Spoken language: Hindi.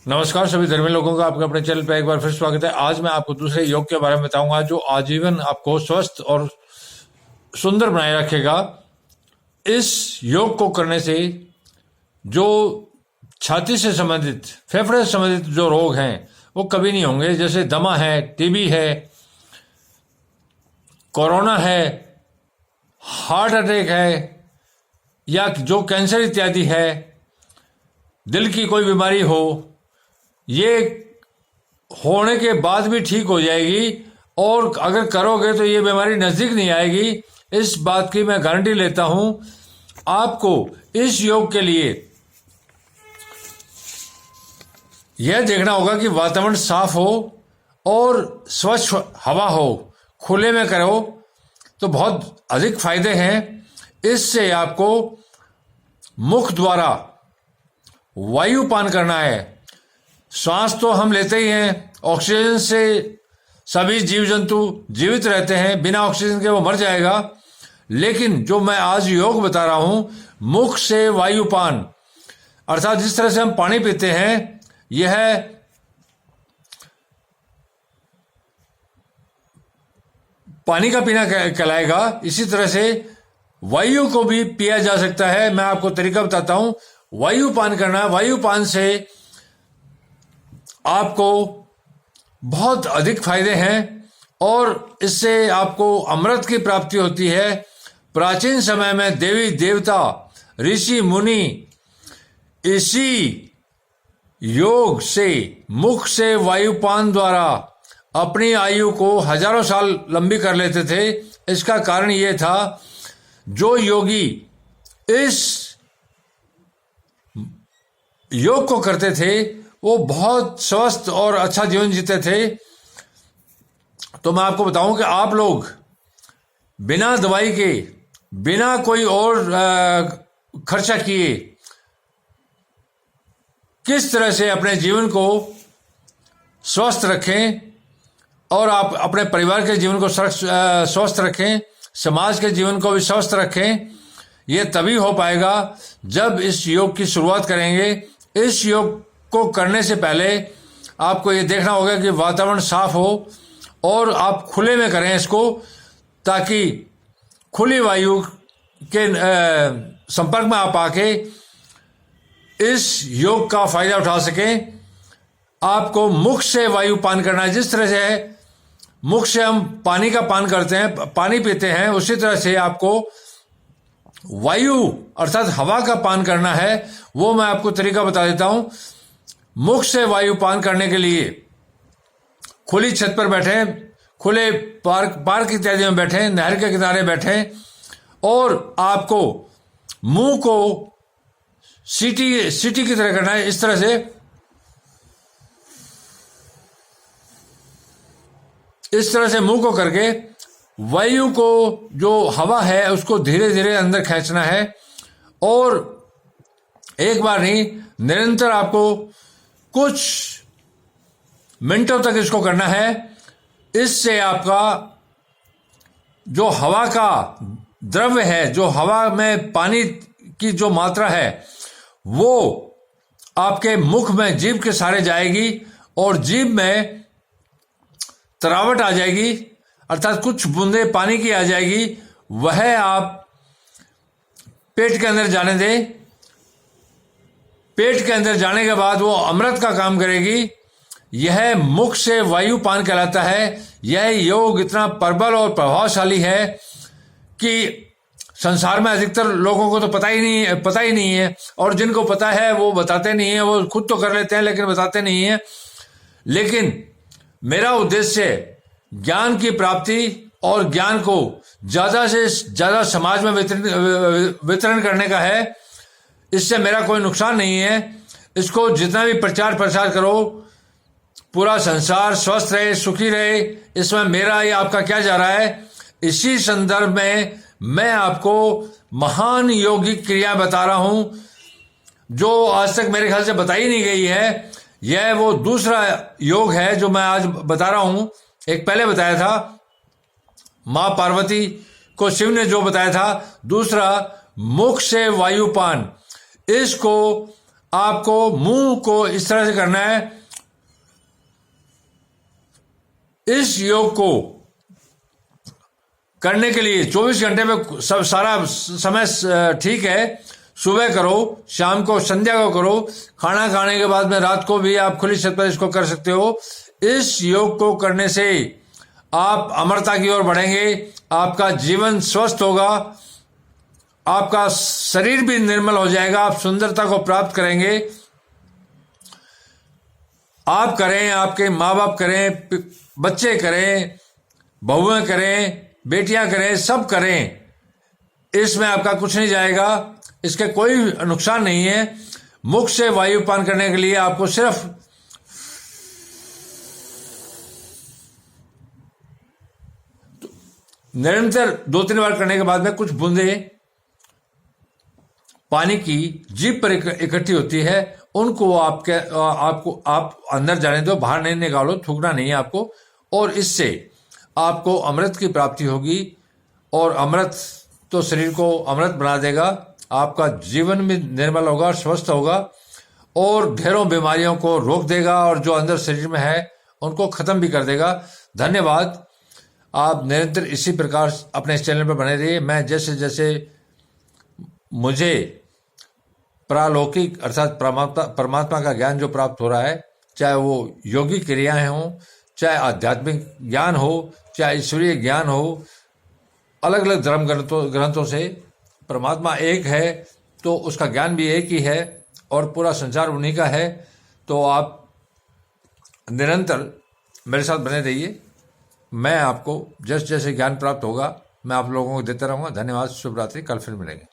नमस्कार सभी धर्मी लोगों का आपके अपने चैनल पर एक बार फिर स्वागत है। आज मैं आपको दूसरे योग के बारे में बताऊंगा जो आजीवन आपको स्वस्थ और सुंदर बनाए रखेगा। इस योग को करने से जो छाती से संबंधित, फेफड़े से संबंधित जो रोग हैं वो कभी नहीं होंगे। जैसे दमा है, टीबी है, कोरोना है, हार्ट अटैक है, या जो कैंसर इत्यादि है, दिल की कोई बीमारी हो, ये होने के बाद भी ठीक हो जाएगी। और अगर करोगे तो ये बीमारी नजदीक नहीं आएगी, इस बात की मैं गारंटी लेता हूं। आपको इस योग के लिए यह देखना होगा कि वातावरण साफ हो और स्वच्छ हवा हो, खुले में करो तो बहुत अधिक फायदे हैं। इससे आपको मुख द्वारा वायु पान करना है। श्वास तो हम लेते ही हैं, ऑक्सीजन से सभी जीव जंतु जीवित रहते हैं, बिना ऑक्सीजन के वो मर जाएगा। लेकिन जो मैं आज योग बता रहा हूं, मुख से वायुपान, अर्थात जिस तरह से हम पानी पीते हैं, यह पानी का पीना कहलाएगा। इसी तरह से वायु को भी पिया जा सकता है। मैं आपको तरीका बताता हूं। वायुपान करना, वायुपान से आपको बहुत अधिक फायदे हैं और इससे आपको अमृत की प्राप्ति होती है। प्राचीन समय में देवी देवता, ऋषि मुनि इसी योग से, मुख से वायुपान द्वारा अपनी आयु को हजारों साल लंबी कर लेते थे। इसका कारण यह था, जो योगी इस योग को करते थे वो बहुत स्वस्थ और अच्छा जीवन जीते थे। तो मैं आपको बताऊं कि आप लोग बिना दवाई के, बिना कोई और खर्चा किए किस तरह से अपने जीवन को स्वस्थ रखें और आप अपने परिवार के जीवन को स्वस्थ रखें, समाज के जीवन को भी स्वस्थ रखें। यह तभी हो पाएगा जब इस योग की शुरुआत करेंगे। इस योग को करने से पहले आपको ये देखना होगा कि वातावरण साफ हो और आप खुले में करें इसको, ताकि खुली वायु के संपर्क में आप आके इस योग का फायदा उठा सकें। आपको मुख से वायु पान करना है। जिस तरह से मुख से हम पानी का पान करते हैं, पानी पीते हैं, उसी तरह से आपको वायु अर्थात हवा का पान करना है। वो मैं आपको तरीका बता देता हूं। मुख से वायु पान करने के लिए खुली छत पर बैठें, खुले पार्क इत्यादि में बैठें, नहर के किनारे बैठें और आपको मुंह को सीटी की तरह करना है। इस तरह से, इस तरह से मुंह को करके वायु को, जो हवा है, उसको धीरे धीरे अंदर खींचना है। और एक बार नहीं, निरंतर आपको कुछ मिनटों तक इसको करना है। इससे आपका जो हवा का द्रव्य है, जो हवा में पानी की जो मात्रा है, वो आपके मुख में जीभ के सहारे जाएगी और जीभ में तरावट आ जाएगी, अर्थात कुछ बूंदे पानी की आ जाएगी। वह आप पेट के अंदर जाने दें। पेट के अंदर जाने के बाद वो अमृत का काम करेगी। यह मुख से वायु पान कहलाता है। यह योग इतना प्रबल और प्रभावशाली है कि संसार में अधिकतर लोगों को तो पता ही नहीं है। और जिनको पता है वो बताते नहीं है। वो खुद तो कर लेते हैं लेकिन बताते नहीं है। लेकिन मेरा उद्देश्य ज्ञान की प्राप्ति और ज्ञान को ज्यादा से ज्यादा समाज में वितरण करने का है। इससे मेरा कोई नुकसान नहीं है। इसको जितना भी प्रचार प्रसार करो, पूरा संसार स्वस्थ रहे, सुखी रहे, इसमें मेरा या आपका क्या जा रहा है। इसी संदर्भ में मैं आपको महान योगिक क्रिया बता रहा हूं जो आज तक मेरे ख्याल से बताई नहीं गई है। यह वो दूसरा योग है जो मैं आज बता रहा हूं। एक पहले बताया था, मां पार्वती को शिव ने जो बताया था। दूसरा, मुख से वायुपान। इसको आपको मुंह को इस तरह से करना है। इस योग को करने के लिए 24 घंटे में सब सारा समय ठीक है। सुबह करो, शाम को, संध्या को करो, खाना खाने के बाद में रात को भी आप खुली छत पर इसको कर सकते हो। इस योग को करने से आप अमरता की ओर बढ़ेंगे, आपका जीवन स्वस्थ होगा, आपका शरीर भी निर्मल हो जाएगा, आप सुंदरता को प्राप्त करेंगे। आप करें, आपके माँ बाप करें, बच्चे करें, बहुएं करें, बेटियां करें, सब करें, इसमें आपका कुछ नहीं जाएगा, इसके कोई नुकसान नहीं है। मुख से वायु पान करने के लिए आपको सिर्फ निरंतर 2-3 बार करने के बाद में कुछ बूंदे पानी की जीभ पर इकट्ठी होती है, उनको आप अंदर जाने दो, बाहर नहीं निकालो, थूकना नहीं है आपको। और इससे आपको अमृत की प्राप्ति होगी, और अमृत तो शरीर को अमृत बना देगा, आपका जीवन भी निर्मल होगा, स्वस्थ होगा, और ढेरों बीमारियों को रोक देगा, और जो अंदर शरीर में है उनको खत्म भी कर देगा। धन्यवाद। आप निरंतर इसी प्रकार अपने इस चैनल पर बने रहिए। मैं जैसे जैसे मुझे प्रालौकिक अर्थात परमात्मा का ज्ञान जो प्राप्त हो रहा है, चाहे वो योगिक क्रियाएं हों, चाहे आध्यात्मिक ज्ञान हो, चाहे ईश्वरीय ज्ञान हो, अलग अलग धर्म ग्रंथों से परमात्मा एक है तो उसका ज्ञान भी एक ही है, और पूरा संसार उन्हीं का है। तो आप निरंतर मेरे साथ बने रहिए। मैं आपको जैसे जैसे ज्ञान प्राप्त होगा मैं आप लोगों को देता रहूँगा। धन्यवाद। शुभ रात्रि। कल फिर मिलेंगे।